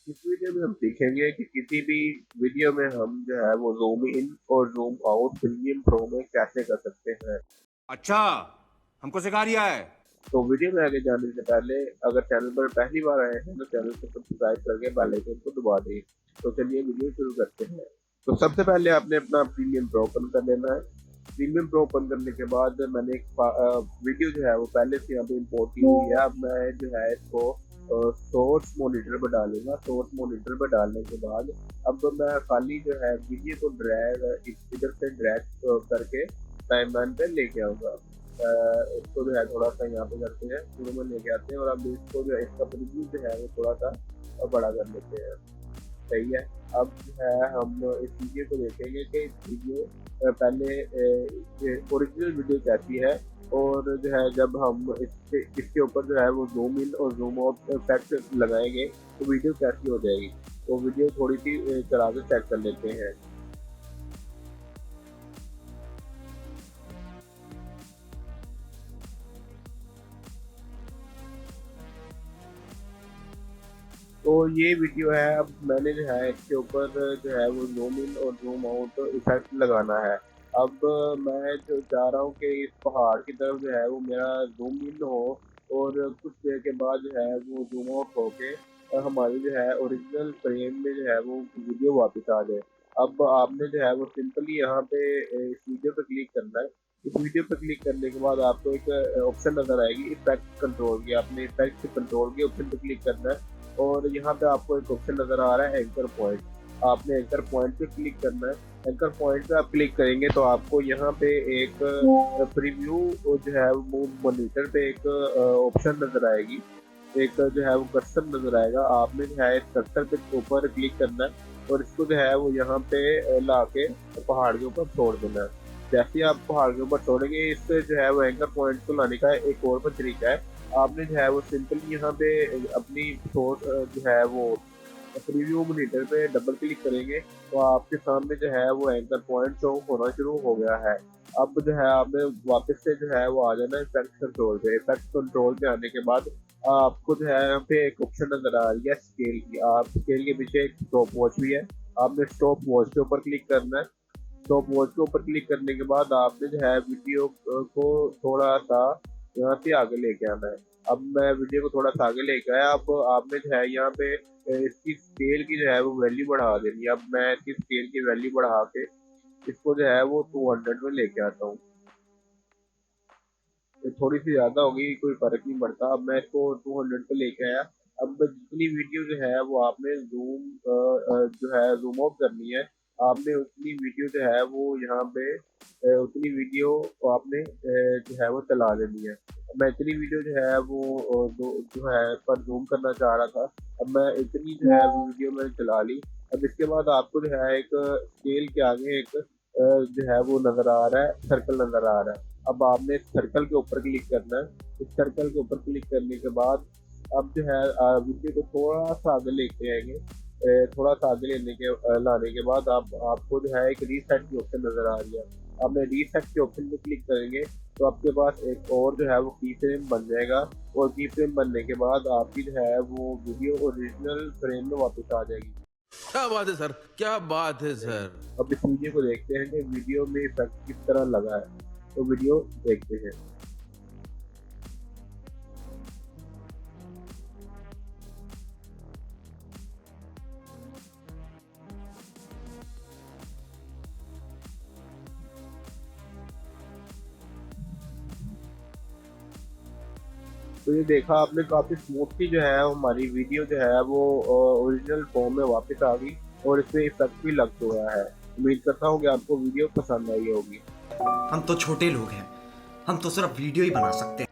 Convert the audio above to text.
इस वीडियो में हम सीखेंगे कि किसी भी वीडियो में हम जो है वो ज़ूम इन और ज़ूम आउट प्रीमियम प्रो में कैसे कर सकते हैं। अच्छा, हमको सिखा रिया है। तो वीडियो में आगे जाने से पहले अगर चैनल पर पहली बार आए हैं तो चैनल को सब्सक्राइब करके बेल आइकन को दबा दें। तो चलिए वीडियो शुरू करते हैं। तो सबसे पहले आपने अपना प्रीमियम प्रो ओपन कर लेना है। प्रीमियम प्रो ओपन करने के बाद मैंने एक वीडियो जो है वो पहले से यहाँ पे इम्पोर्ट की हुई है। अब मैं जो है इसको सोर्स मॉनिटर पर डालूंगा। सोर्स मॉनिटर पर डालने के बाद अब मैं खाली जो है वीडियो को ड्रैग इधर से ड्रैग करके टाइमलाइन पे लेके आऊंगा। इसको जो है थोड़ा सा यहाँ पे करते हैं, शुरू में लेके आते हैं और अब इसको जो है इसका प्रीव्यू जो है वो थोड़ा सा बड़ा कर लेते हैं। सही है। अब जो है हम इस वीडियो को देखेंगे कि इस वीडियो पहले ओरिजिनल वीडियो कैसी है और जो है जब हम इसके ऊपर जो है वो जूम इन और जूम आउट इफेक्ट लगाएंगे तो वीडियो कैसी हो जाएगी। तो वीडियो थोड़ी सी चला के चेक कर लेते हैं। तो ये वीडियो है। अब मैंने जो है इसके ऊपर जो है वो जूम इन और जूम आउट इफेक्ट लगाना है। अब मैं जो चाह रहा हूँ कि इस पहाड़ की तरफ जो है वो मेरा जूम इन हो और कुछ देर के बाद जो है वो जूम आउट होके हमारी जो है ओरिजिनल फ्रेम में जो है वो वीडियो वापस आ जाए। अब आपने जो है वो सिंपली यहाँ पे इस वीडियो पे क्लिक करना है। इस वीडियो पे क्लिक करने के बाद आपको एक ऑप्शन नजर आएगी इफेक्ट कंट्रोल की। आपने इफेक्ट कंट्रोल के ऑप्शन पे क्लिक करना है और यहाँ पे आपको एक ऑप्शन नजर आ रहा है एंकर पॉइंट। आपने एंकर पॉइंट पे क्लिक करना है। एंकर पॉइंट पे आप क्लिक करेंगे तो आपको यहाँ पे एक प्रीव्यू जो है वो मॉनिटर पे एक ऑप्शन नजर आएगी। एक जो है वो कर्सर नजर आएगा। आपने जो है इस कर्सर पे ऊपर क्लिक करना है और इसको जो है वो यहाँ पे ला के पहाड़ के ऊपर छोड़ देना है। जैसे ही आप पहाड़ के ऊपर छोड़ेंगे इस जो है वो एंकर पॉइंट को लाने का एक और तरीका है। आपने जो है वो सिंपली यहाँ पे अपनी सोर्स जो है वो प्रीव्यू मॉनिटर पे डबल क्लिक करेंगे तो आपके सामने जो है वो एंकर पॉइंट शो होना शुरू हो गया है। अब जो है आपने वापस से जो है वो आ जाना है इफेक्ट कंट्रोल पे। इफेक्ट कंट्रोल पे आने के बाद आपको जो है यहाँ पे एक ऑप्शन नजर आ रही है स्केल की। आप स्केल के पीछे एक स्टॉप वॉच भी है। आपने स्टॉप वॉच के ऊपर क्लिक करना है। स्टॉप वॉच के ऊपर क्लिक करने के बाद आपने जो है वीडियो को थोड़ा सा यहाँ से आगे लेके आना है। अब मैं वीडियो को थोड़ा सा आगे लेके आया। अब आपने जो है यहाँ पे इसकी स्केल की जो है वो वैल्यू बढ़ा देनी है। अब मैं इसकी स्केल की वैल्यू बढ़ा के इसको जो है वो 200 में लेके आता हूँ। थोड़ी सी ज्यादा होगी कोई फर्क नहीं पड़ता। अब मैं इसको 200 पे लेके आया। अब जितनी वीडियो जो है वो आपने जो है जूम आउट करनी है। आपने उतनी वीडियो जो है वो यहाँ पे उतनी वीडियो आपने जो है वो चला देनी है। अब मैं इतनी वीडियो जो है वो जो है पर जूम करना चाह रहा था। अब मैं इतनी जो है वीडियो मैंने चला ली। अब इसके बाद आपको जो है एक स्केल के आगे एक जो है वो नजर आ रहा है, सर्कल नजर आ रहा है। अब आपने इस सर्कल के ऊपर क्लिक करना है। इस सर्कल के ऊपर क्लिक करने के बाद अब जो है वीडियो को थोड़ा सा आगे लेके आएंगे। थोड़ा सा आगे लाने के बाद आपको जो है एक रीसेट की ऑप्शन नजर आ रही है। आपने रीसेट के ऑप्शन पे क्लिक करेंगे तो आपके पास एक और जो है वो की फ्रेम बन जाएगा और की फ्रेम बनने के बाद आपकी जो है वो वीडियो ओरिजिनल फ्रेम में वापस आ जाएगी। क्या बात है सर, क्या बात है सर। अब इस वीडियो को देखते हैं कि वीडियो में इफेक्ट किस तरह लगा है। तो वीडियो देखते हैं। तो ये देखा आपने काफी स्मूथली जो है हमारी वीडियो जो है वो ओरिजिनल फॉर्म में वापस आ गई और इसमें इफेक्ट भी लग चुका है। उम्मीद करता हूँ कि आपको वीडियो पसंद आई होगी। हम तो छोटे लोग हैं, हम तो सिर्फ वीडियो ही बना सकते हैं।